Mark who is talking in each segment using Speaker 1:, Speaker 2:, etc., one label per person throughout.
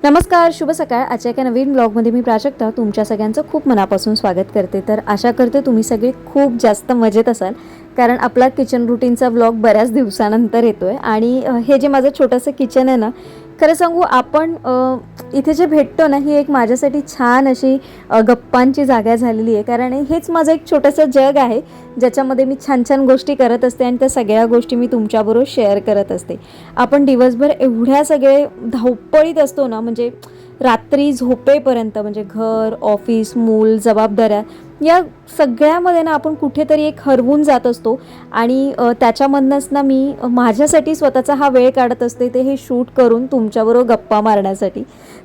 Speaker 1: नमस्कार, शुभ सकाळ. आजच्या एका नवीन ब्लॉगमध्ये मी प्राजक्ता तुमच्या सगळ्यांचं खूप मनापासून स्वागत करते. तर आशा करते तुम्ही सगळे खूप जास्त मजेत असाल, कारण आपला किचन रुटीनचा ब्लॉग बऱ्याच दिवसानंतर येतोय. आणि हे जे माझं छोटंसं किचन आहे ना, खरं सांगू आपण इथे जे भेटतो ना, ही एक माझ्यासाठी छान अशी गप्पांची जागा झालेली आहे. कारण हेच माझं एक छोटंसं जग आहे, ज्याच्यामध्ये मी छान छान गोष्टी करत असते आणि त्या सगळ्या गोष्टी मी तुमच्याबरोबर शेअर करत असते. आपण दिवसभर एवढ्या सगळे धावपळीत असतो ना, म्हणजे रात्री झोपेपर्यंत, म्हणजे घर, ऑफिस, मूल, जबाबदाऱ्या या सगळ्यामध्ये ना आपण कुठेतरी एक हरवून जात असतो. आणि त्याच्यामधनंच ना मी माझ्यासाठी स्वतःचा हा वेळ काढत असते, ते हे शूट करून तुमच्याबरोबर गप्पा मारण्यासाठी.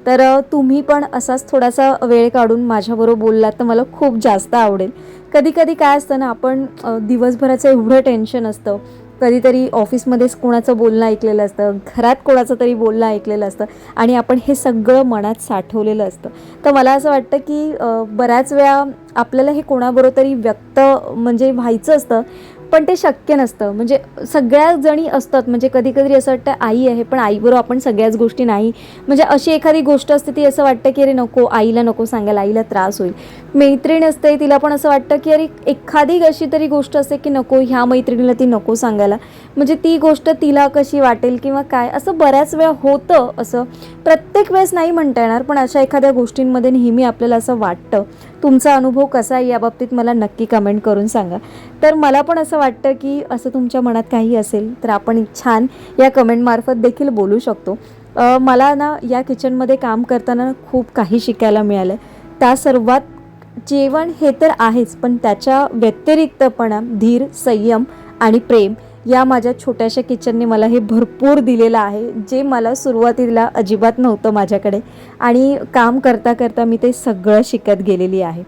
Speaker 1: तर तुम्ही पण असाच थोडासा वेळ काढून माझ्याबरोबर बोललात तर मला खूप जास्त आवडेल. कधी कधी काय असतं ना, आपण दिवसभराचं एवढं टेन्शन असतं, कधीतरी ऑफिसमध्येच कोणाचं बोलणं ऐकलेलं असतं, घरात कोणाचं तरी बोलणं ऐकलेलं असतं आणि आपण हे सगळं मनात साठवलेलं असतं. तर मला असं वाटतं की बऱ्याच वेळा आपल्याला हे कोणाबरोबर तरी व्यक्त म्हणजे व्हायचं असतं, पण ते शक्य नसतं. म्हणजे सगळ्या जणी असतात, म्हणजे कधी कधी असं वाटतं आई आहे, पण आईबरोबर आपण सगळ्याच गोष्टी नाही, म्हणजे अशी एखादी गोष्ट असते ती असं वाटतं की अरे नको, आईला नको सांगायला, आईला त्रास होईल. मैत्रीण असते, तिला पण असं वाटतं की अरे एखादी अशी तरी गोष्ट असते की नको, ह्या मैत्रिणीला ती नको सांगायला, म्हणजे ती गोष्ट तिला कशी वाटेल किंवा काय. असं बऱ्याच वेळा होतं. असं प्रत्येक वेळेस नाही म्हणता येणार, पण अशा एखाद्या गोष्टींमध्ये नेहमी आपल्याला असं वाटतं. तुमचा अनुभव कसा आहे याबाबतीत मला नक्की कमेंट करून सांगा. तर मला पण असं वाटतं की असं तुमच्या मनात काही असेल तर आपण छान या कमेंटमार्फत देखील बोलू शकतो. मला ना या किचनमध्ये काम करताना खूप काही शिकायला मिळालं. त्या सर्वात जेवण हे तर आहेच, पण त्याच्या व्यतिरिक्तपणा धीर, संयम आणि प्रेम या माझ्या छोट्याशा किचनने मला हे भरपूर दिलेलं आहे, जे मला सुरुवातीला अजिबात नव्हतं माझ्याकडे. आणि काम करता करता मी ते सगळं शिकत गेलेली आहे.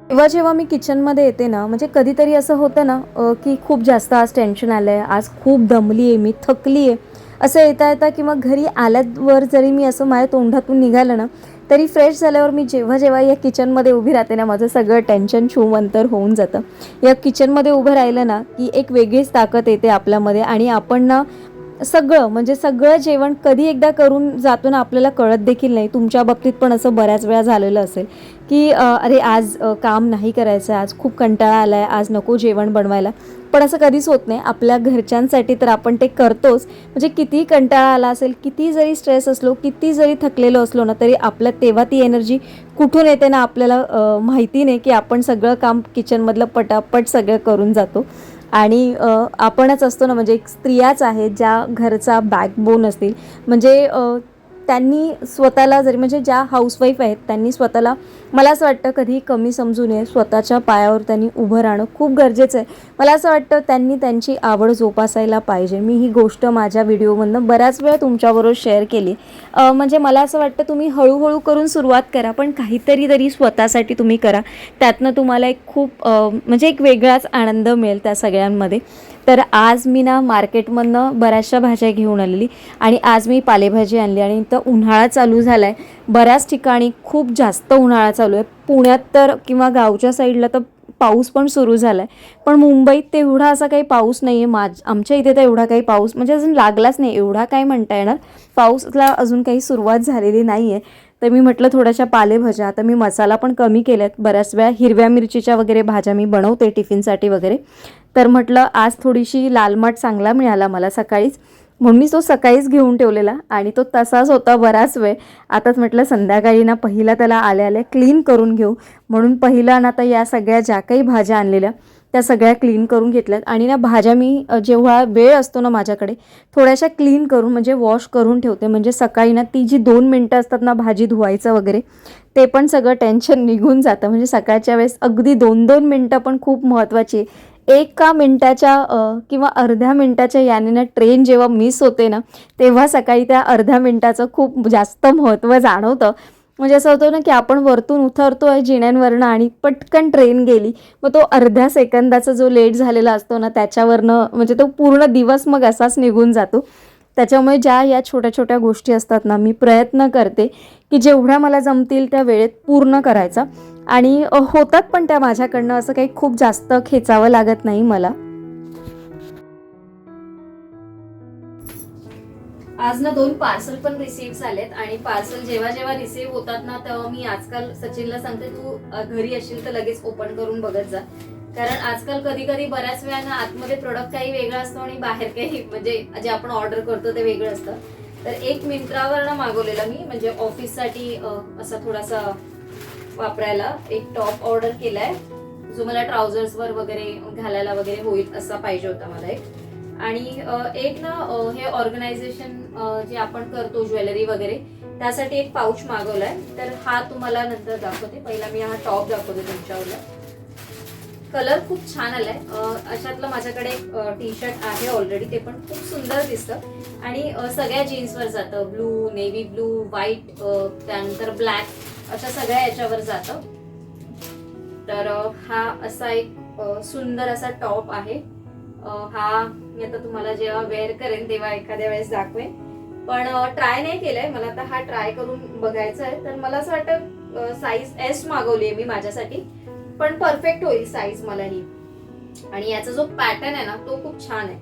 Speaker 1: जेव्हा जेव्हा मी किचनमध्ये येते ना, म्हणजे कधीतरी असं होतं ना की खूप जास्त आज टेन्शन आलं आहे, आज खूप दमली आहे, मी थकली आहे, असं येता येता किंवा घरी आल्यावर जरी मी असं माझ्या तोंडातून निघालं ना, तरी फ्रेश झाल्यावर मी जेव्हा जेव्हा या किचनमध्ये उभी राहते ना, माझं सगळं टेन्शन छूमंतर होऊन जातं. या किचनमध्ये उभं राहिलं ना की एक वेगळीच ताकद येते आपल्यामध्ये. आणि आपण ना सगळं, म्हणजे सगळं जेवण कधी एकदा करून जातो ना, आपल्याला कळत देखील नाही. तुमच्या बाबतीत पण असं बऱ्याच वेळा झालेलं असेल की अरे आज काम नाही करायचं, आज खूप कंटाळा आला आहे, आज नको जेवण बनवायला. पण असं कधीच होत नाही. आपल्या घरच्यांसाठी तर आपण ते करतोच. म्हणजे किती कंटाळा आला असेल, किती जरी स्ट्रेस असलो, किती जरी थकलेलो असलो ना, तरी आपल्या तेव्हा ती एनर्जी कुठून येते ना आपल्याला माहिती नाही, की आपण सगळं काम किचनमधलं पटापट सगळं करून जातो. आणि आपणच असतो ना, म्हणजे एक स्त्रियाच आहेत ज्या घरचा बॅकबोन असतील. म्हणजे त्यांनी स्वतःला जरी, म्हणजे ज्या हाऊसवाईफ आहेत त्यांनी स्वतःला, मला असं वाटतं, कधी कमी समजू नये. स्वतःच्या पायावर त्यांनी उभं राहणं खूप गरजेचं आहे. मला असं वाटतं त्यांनी त्यांची आवड जोपासायला पाहिजे. मी ही गोष्ट माझ्या व्हिडिओमधनं बऱ्याच वेळा तुमच्याबरोबर शेअर केली. म्हणजे मला असं वाटतं तुम्ही हळूहळू करून सुरुवात करा, पण काहीतरी तरी स्वतःसाठी तुम्ही करा. त्यातनं तुम्हाला एक खूप म्हणजे एक वेगळाच आनंद मिळेल त्या सगळ्यांमध्ये. तर आज मी ना मार्केटमधनं बऱ्याचशा भाज्या घेऊन आलेली आणि आज मी पालेभाजी आणली. आणि इथं उन्हाळा चालू झाला आहे, बऱ्याच ठिकाणी खूप जास्त उन्हाळा चालू आहे. पुण्यात तर किंवा गावच्या साईडला तर पाऊस पण सुरू झाला आहे, पण मुंबईत तेवढा असा काही पाऊस नाही आहे. आमच्या इथे तर एवढा काही पाऊस म्हणजे अजून लागलाच नाही, एवढा काय म्हणता येणार. पाऊसला अजून काही सुरुवात झालेली नाही आहे. तर मी म्हटलं थोड्याशा पालेभाज्या, आता मी मसाला पण कमी केल्यात. बऱ्याच वेळा हिरव्या मिरचीच्या वगैरे भाज्या मी बनवते टिफिनसाठी वगैरे. तर म्हटलं आज थोडीशी लालमाट चांगला मिळाला मला सकाळीच, म्हणून मी तो सकाळीच घेऊन ठेवलेला आणि तो तसाच होता बराच वेळ. आताच म्हटलं संध्याकाळी ना पहिला त्याला आल्या आल्या क्लीन करून घेऊ, म्हणून पहिला ना आता या सगळ्या ज्या काही भाज्या आणलेल्या त्या सगळ्या क्लीन करून घेतल्यात. आणि ना भाज्या मी जेव्हा वेळ असतो ना माझ्याकडे, थोड्याशा क्लीन करून म्हणजे वॉश करून ठेवते. म्हणजे सकाळी ना ती जी 2 मिनटं असतात ना भाजी धुवायचं वगैरे, ते पण सगळं टेन्शन निघून जातं. म्हणजे सकाळच्या वेळेस अगदी 2-2 मिनटं पण खूप महत्त्वाची आहे. एका मिनटाच्या किंवा अर्ध्या मिनटाच्या याने ना ट्रेन जेव्हा मिस होते ना, तेव्हा सकाळी त्या अर्ध्या मिनटाचं खूप जास्त महत्त्व जाणवतं. म्हणजे असं होतं ना की आपण वरतून उतरतो आहे जिन्यांवरनं आणि पटकन ट्रेन गेली, मग तो अर्ध्या सेकंदाचा जो लेट झालेला असतो ना त्याच्यावरनं म्हणजे तो पूर्ण दिवस मग असाच निघून जातो. त्याच्यामुळे ज्या या छोट्या छोट्या गोष्टी असतात ना, मी प्रयत्न करते की जेवढ्या मला जमतील त्या वेळेत पूर्ण करायचा. आणि होतात पण त्या माझ्याकडनं, असं काही खूप जास्त खेचावं लागत नाही मला. आज ना 2 पार्सल पण रिसीव्ह झालेत आणि पार्सल जेव्हा जेव्हा रिसीव्ह होतात ना तेव्हा मी आजकाल सचिनला सांगते तू घरी असशील तर लगेच ओपन करून बघत जा. कारण आजकाल कधी कधी बऱ्याच वेळा ना आतमध्ये प्रोडक्ट काही वेगळं असतं आणि बाहेर काही म्हणजे जे आपण ऑर्डर करतो ते वेगळं असतं. तर एक मिंत्रावरनं मागवलेला मी म्हणजे ऑफिससाठी असा थोडासा वापरायला एक टॉप ऑर्डर केलाय जो मला ट्राउझर्सवर वगैरे घालायला वगैरे होईल असा पाहिजे होता मला एक. आणि एक ना हे ऑर्गनायझेशन जे आपण करतो ज्वेलरी वगैरे त्यासाठी एक पाऊच मागवलाय. तर हा तुम्हाला नंतर दाखवते. पहिला मी हा टॉप दाखवते तुमच्यावरला. कलर खूप छान आलाय. अशातलं माझ्याकडे एक टी शर्ट आहे ऑलरेडी, ते पण खूप सुंदर दिसतं आणि सगळ्या जीन्सवर जातं. ब्लू, नेव्ही ब्लू, व्हाईट, त्यानंतर ब्लॅक अशा सगळ्या याच्यावर जातं. तर हा असा एक सुंदर असा टॉप आहे. हा मी आता तुम्हाला जेव्हा वेअर करेन तेव्हा एखाद्या वेळेस दाखवेन, पण ट्राय नाही केलंय. मला आता हा ट्राय करून बघायचा आहे. तर मला असं वाटतं साईज एस मागवली आहे मी माझ्यासाठी, पण परफेक्ट होईल साईज मला ही. आणि याचा जो पॅटर्न आहे ना तो खूप छान आहे.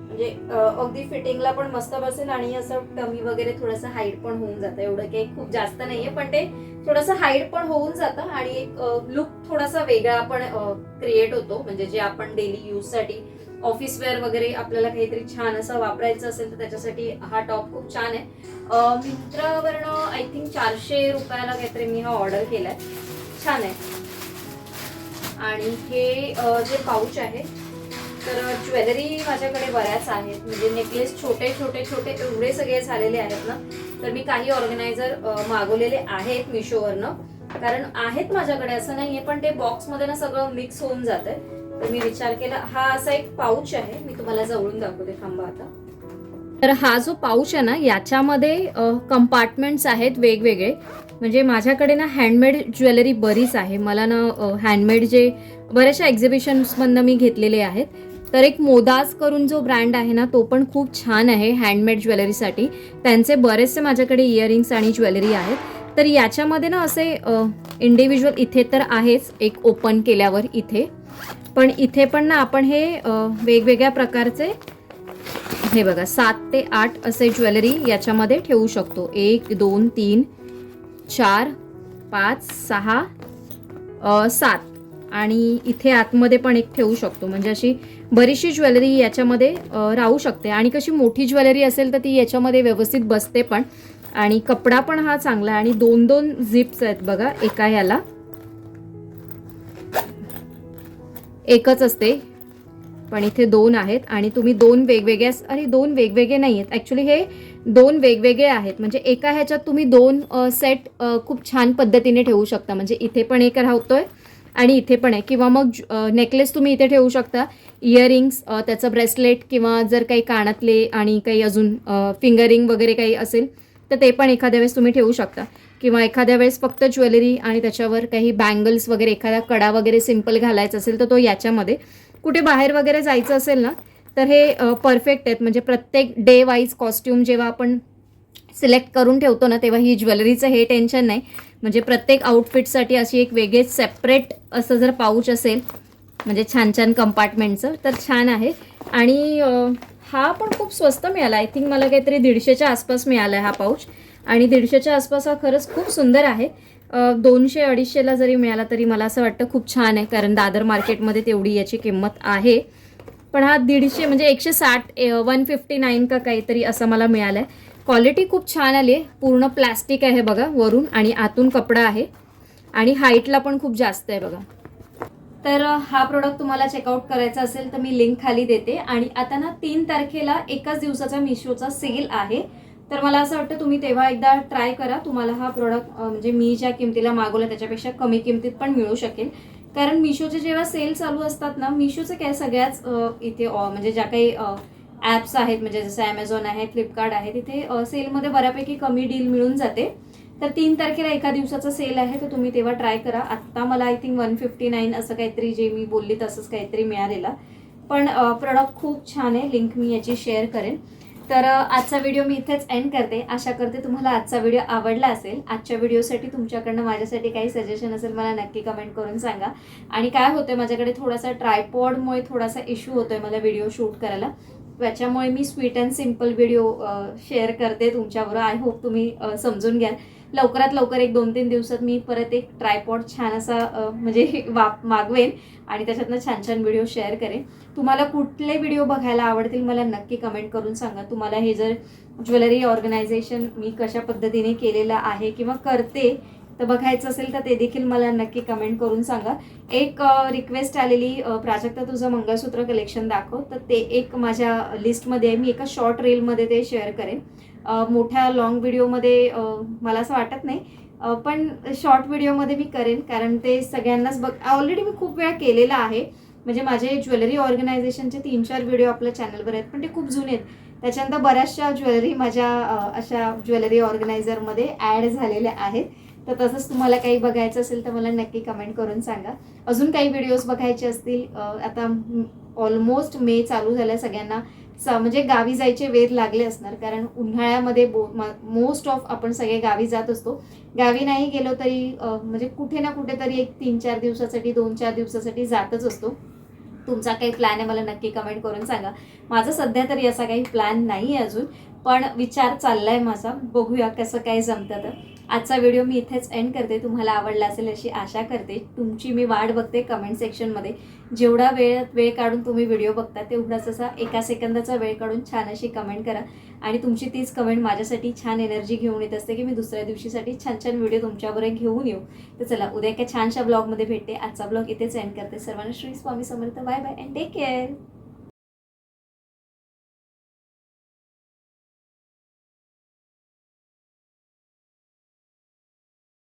Speaker 1: म्हणजे अगदी फिटिंगला पण मस्त बसेल आणि असं टमी वगैरे थोडंसं हाईट पण होऊन जातं. एवढं काही खूप जास्त नाहीये पण ते थोडंसं हाईट पण होऊन जातं आणि एक लुक थोडासा वेगळा पण क्रिएट होतो. म्हणजे जे आपण डेली यूज साठी ऑफिस वेअर वगैरे आपल्याला काहीतरी छान असं वापरायचं असेल तर त्याच्यासाठी हा टॉप खूप छान आहे. मिंत्रावरनं आय थिंक 400 रुपयाला काहीतरी मी हा ऑर्डर केलाय. छान आहे. आणि हे जे पाऊच आहे तर ज्वेलरी माझ्याकडे बऱ्याच आहेत. म्हणजे नेकलेस छोटे छोटे छोटे एवढे सगळे झालेले आहेत ना. तर मी काही ऑर्गनायझर मागवलेले आहेत मिशोवरनं, कारण आहेत माझ्याकडे असं नाहीये, पण ते बॉक्समध्ये ना सगळं मिक्स होऊन जातंय. तर मी विचार केला हा असा एक पाऊच आहे. मी तुम्हाला जवळून दाखवते, थांबा आता. तर हा जो पाऊच आहे ना याच्यामध्ये कंपार्टमेंट्स आहेत वेगवेगळे. म्हणजे माझ्याकडे ना हँडमेड ज्वेलरी बरीच आहे. मला ना हँडमेड जे बऱ्याचशा एक्झिबिशन्समधनं मी घेतलेले आहेत. तर एक मोदाज करून जो ब्रँड आहे ना तो पण खूप छान आहे हँडमेड ज्वेलरीसाठी. त्यांचे बरेचसे माझ्याकडे इयरिंग्स आणि ज्वेलरी आहेत. तर याच्यामध्ये ना असे इंडिव्हिज्युअल इथे तर आहेच एक ओपन केल्यावर इथे, पण इथे पण ना आपण हे वेगवेगळ्या प्रकारचे हे बघा 7 ते 8 असे ज्वेलरी याच्यामध्ये ठेवू शकतो. 1 2 3 4 5 6 7 आणि इथे आतमध्ये पण एक ठेवू शकतो. म्हणजे अशी बरीचशी ज्वेलरी याच्यामध्ये राहू शकते. आणि कशी मोठी ज्वेलरी असेल तर ती याच्यामध्ये व्यवस्थित बसते पण. आणि कपडा पण हा चांगला आहे. आणि 2-2 झिप्स आहेत बघा एका ह्याला, एकच असते पण इथे 2 आहेत. आणि तुम्ही 2 वेगवेगळ्या, अरे 2 वेगवेगळे नाही आहेत ॲक्च्युली, हे 2 वेगवेगळे आहेत. म्हणजे एका ह्याच्यात तुम्ही 2 सेट खूप छान पद्धतीने ठेवू शकता. म्हणजे इथे पण एक राहतोय आणि इथे पण आहे. किंवा मग नेकलेस तुम्ही इथे ठेवू शकता, इयरिंग्स, त्याचं ब्रेसलेट किंवा जर काही कानातले आणि काही अजून फिंगरिंग वगैरे काही असेल तर ते पण एखाद्या वेळेस तुम्ही ठेवू शकता. किंवा एखाद्या वेळेस फक्त ज्वेलरी आणि त्याच्यावर काही बँगल्स वगैरे, एखादा कडा वगैरे सिम्पल घालायचा असेल तर तो याच्यामध्ये. कुठे बाहेर वगैरे जायचं असेल ना तर हे परफेक्ट आहेत. म्हणजे प्रत्येक डे वाईज कॉस्ट्यूम जेव्हा आपण सिलेक्ट करून ठेवतो ना तेव्हा ही ज्वेलरीचं हे टेन्शन नाही. म्हणजे प्रत्येक आउटफिटसाठी अशी एक वेगळेच सेपरेट असं जर पाऊच असेल म्हणजे छान छान कंपार्टमेंटचं तर छान आहे. आणि हा पण खूप स्वस्त मिळाला. आय थिंक मला काहीतरी 150च्या आसपास मिळाला हा पाऊच. आणि 150च्या आसपास हा खरंच खूप सुंदर आहे. 200-250ला जरी मिळाला तरी मला असं वाटतं खूप छान आहे, कारण दादर मार्केटमध्ये तेवढी याची किंमत आहे. पण हा 150 म्हणजे 160 159 का काहीतरी असा मला मिळाला आहे. क्वालिटी खूप छान आली आहे. पूर्ण प्लॅस्टिक आहे बघा वरून आणि आतून कपडा आहे आणि हाईटला पण खूप जास्त आहे बघा. तर हा प्रोडक्ट तुम्हाला चेकआउट करायचा असेल तर मी लिंक खाली देते. आणि आता ना 3 तारखेला एकाच दिवसाचा मिशोचा सेल आहे. तर मला असं वाटतं तुम्ही तेव्हा एकदा ट्राय करा. तुम्हाला हा प्रोडक्ट म्हणजे मी ज्या किमतीला मागवला त्याच्यापेक्षा कमी किमतीत पण मिळू शकेल. कारण मिशोचे जेव्हा सेल चालू असतात ना, मिशोचे काय सगळ्याच इथे म्हणजे ज्या काही ॲप्स आहेत म्हणजे जसं ॲमेझॉन आहे, फ्लिपकार्ट आहे, तिथे सेलमध्ये बऱ्यापैकी कमी डील मिळून जाते. तर 3 तारखेला एका दिवसाचा सेल आहे तर तुम्ही तेव्हा ट्राय करा. आत्ता मला आय थिंक 159 असं काहीतरी, जे मी बोलली तसंच काहीतरी मिळालेला. पण प्रोडक्ट खूप छान आहे. लिंक मी याची शेअर करेन. तर आजचा व्हिडिओ मी इथेच एंड करते. आशा करते तुम्हाला आजचा व्हिडिओ आवडला असेल. आजच्या व्हिडिओसाठी तुमच्याकडनं माझ्यासाठी काही सजेशन असेल मला नक्की कमेंट करून सांगा. आणि काय होतं माझ्याकडे थोडासा ट्रायपॉडमुळे थोडासा इश्यू होतोय मला व्हिडिओ शूट करायला. त्याच्यामुळे मी sweet and simple video share करते तुमच्याबरोबर. आय होप तुम्ही समजून घ्याल. लवकरात लवकर एक 2-3 दिवसात मी परत एक ट्रायपॉड छान असा म्हणजे मागवेन आणि त्याच्यातनं छान छान व्हिडिओ शेअर करेन. तुम्हाला कुठले व्हिडिओ बघायला आवडतील मला नक्की कमेंट करून सांगा. तुम्हाला हे जर ज्वेलरी ऑर्गनायझेशन मी कशा पद्धतीने केलेलं आहे किंवा करते तर बघायचं असेल तर ते देखील मला नक्की कमेंट करून सांगा. एक रिक्वेस्ट आलेली, प्राजक्ता तुझं मंगळसूत्र कलेक्शन दाखव, तर ते एक माझ्या लिस्टमध्ये आहे. मी एका शॉर्ट रीलमध्ये ते शेअर करेन. मोठ्या लॉंग व्हिडिओमध्ये मला असं वाटत नाही, पण शॉर्ट व्हिडिओमध्ये मी करेन, कारण ते सगळ्यांनाच ऑलरेडी मी खूप वेळा केलेलं आहे. म्हणजे माझे ज्वेलरी ऑर्गनायझेशनचे 3-4 व्हिडिओ आपल्या चॅनलवर आहेत, पण ते खूप जुने आहेत. त्याच्यानंतर बऱ्याचशा ज्वेलरी माझ्या अशा ज्वेलरी ऑर्गनायझरमध्ये ॲड झालेल्या आहेत. तर तसंच तुम्हाला काही बघायचं असेल तर मला नक्की कमेंट करून सांगा. अजून काही व्हिडिओज बघायचे असतील, आता ऑलमोस्ट मे चालू झाल्या, सगळ्यांना म्हणजे गावी जायचे वेध लागले असणार, कारण उन्हाळ्यामध्ये मोस्ट ऑफ आपण सगळे गावी जात असतो. गावी नाही गेलो तरी म्हणजे कुठे ना कुठेतरी एक 3-4 दिवसासाठी 2-4 दिवसासाठी जातच असतो. तुमचा काही प्लॅन आहे मला नक्की कमेंट करून सांगा. माझा सध्या तरी असा काही प्लॅन नाही आहे अजून, पण विचार चाललाय माझा. बघूया कसं काय जमतं. तर आजचा व्हिडिओ मी इथेच एंड करते. तुम्हाला आवडला असेल अशी आशा करते. तुमची मी वाट बघते कमेंट सेक्शनमध्ये. जेवढा वेळ काढून तुम्ही व्हिडिओ बघता तेवढाच असा 1 सेकंदाचा वेळ काढून छान अशी कमेंट करा. आणि तुमची तीच कमेंट माझ्यासाठी छान एनर्जी घेऊन येत असते की मी दुसऱ्या दिवशीसाठी छान छान व्हिडिओ तुमच्याबरोबर घेऊन येऊ. तर चला, उद्या एका छानशा ब्लॉगमध्ये भेटते. आजचा ब्लॉग इथेच एंड करते. सर्वांना Shri Swami Samarth. Bye bye and take care.